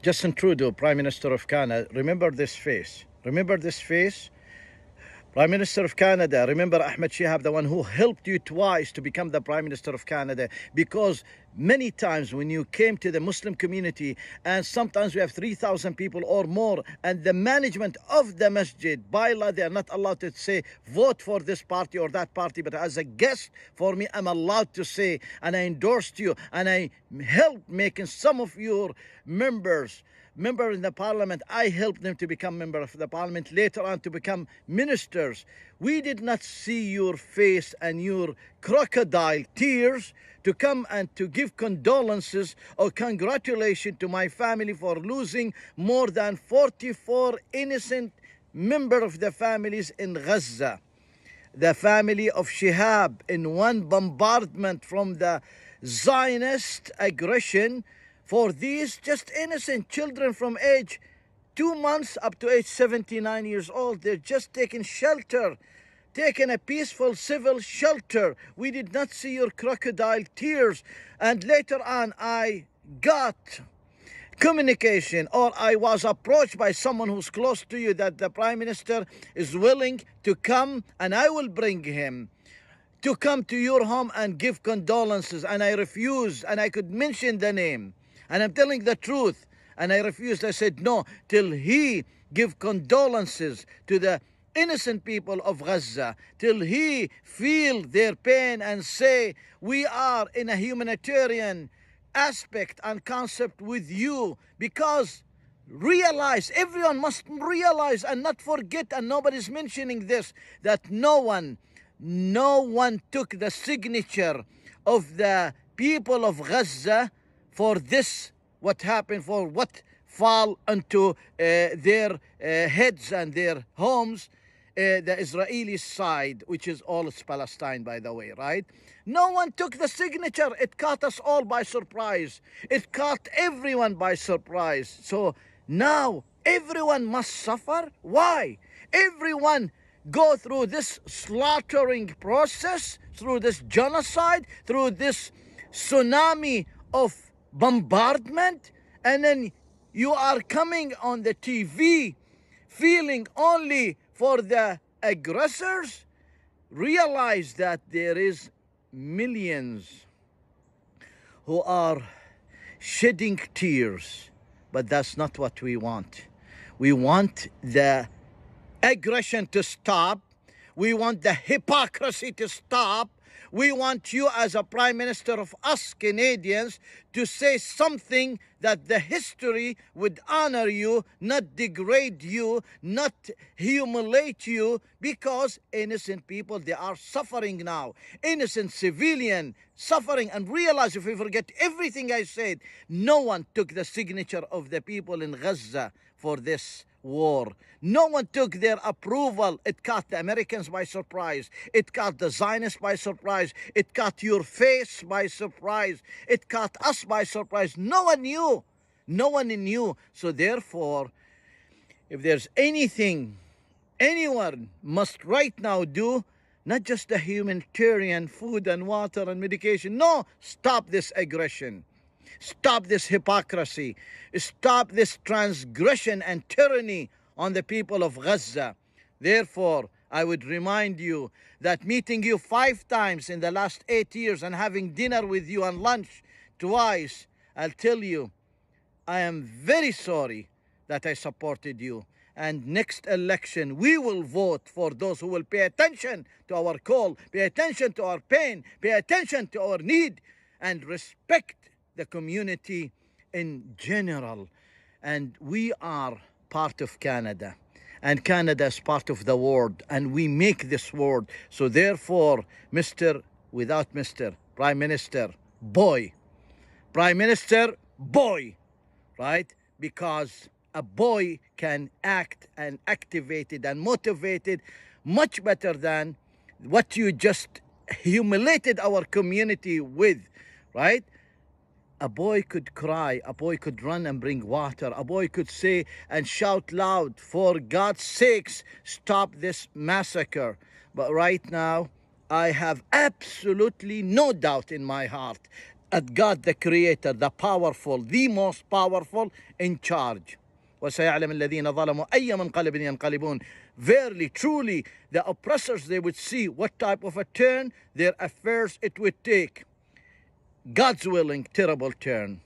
Justin Trudeau, Prime Minister of Canada, remember this face. Remember this face? Prime Minister of Canada, remember Ahmed Shihab, the one who helped you twice to become the Prime Minister of Canada, because many times when you came to the Muslim community, and sometimes we have 3,000 people or more, and the management of the masjid, by law, they are not allowed to say, vote for this party or that party, but as a guest for me, I'm allowed to say, and I endorsed you, and I helped making some of your members in the parliament. I helped them to become member of the parliament, later on to become ministers. We did not see your face and your crocodile tears to come and to give condolences or congratulations to my family for losing more than 44 innocent members of the families in Gaza. The family of Shihab in one bombardment from the Zionist aggression. For these just innocent children from age 2 months up to age 79 years old, they're just taking shelter, taking a peaceful civil shelter. We did not see your crocodile tears. And later on, I got communication, or I was approached by someone who's close to you, that the Prime Minister is willing to come, and I will bring him to come to your home and give condolences. And I refused, and I could mention the name. And I'm telling the truth. And I refused. I said, no, till he give condolences to the innocent people of Gaza, till he feel their pain and say, we are in a humanitarian aspect and concept with you. Because realize, everyone must realize and not forget, and nobody's mentioning this, that no one took the signature of the people of Gaza for this, what happened, for what fall onto their heads and their homes, the Israeli side, which is all Palestine, by the way, right? No one took the signature. It caught us all by surprise. It caught everyone by surprise. So now everyone must suffer. Why? Everyone go through this slaughtering process, through this genocide, through this tsunami of bombardment, and then you are coming on the TV feeling only for the aggressors. Realize that there is millions who are shedding tears, but that's not what we want. We want the aggression to stop. We want the hypocrisy to stop. We want you as a Prime Minister of us Canadians to say something that the history would honor you, not degrade you, not humiliate you, because innocent people, they are suffering now. Innocent civilian suffering. And realize, if we forget everything I said, no one took the signature of the people in Gaza for this war. No one took their approval. It caught the Americans by surprise. It caught the Zionists by surprise. It caught your face by surprise. It caught us by surprise. No one knew. No one knew. So therefore, if there's anything anyone must right now do, not just the humanitarian food and water and medication. No, stop this aggression. Stop this hypocrisy. Stop this transgression and tyranny on the people of Gaza. Therefore, I would remind you that meeting you 5 times in the last 8 years and having dinner with you and lunch twice, I'll tell you, I am very sorry that I supported you. And next election, we will vote for those who will pay attention to our call, pay attention to our pain, pay attention to our need, and respect the community in general. And we are part of Canada, and Canada is part of the world, and we make this world. So therefore, Prime Minister, boy, Prime Minister, boy, right? Because a boy can act and activated and motivated much better than what you just humiliated our community with, right? A boy could cry, a boy could run and bring water, a boy could say and shout loud, for God's sakes, stop this massacre. But right now, I have absolutely no doubt in my heart, at God the Creator, the powerful, the most powerful, in charge. وَسَيَعْلَمَ الَّذِينَ ظَلَمُوا أَيَّ مَنْقَلِبٍ يَنْقَلِبُونَ. Verily, truly, the oppressors, they would see what type of a turn their affairs it would take. God's willing, terrible turn.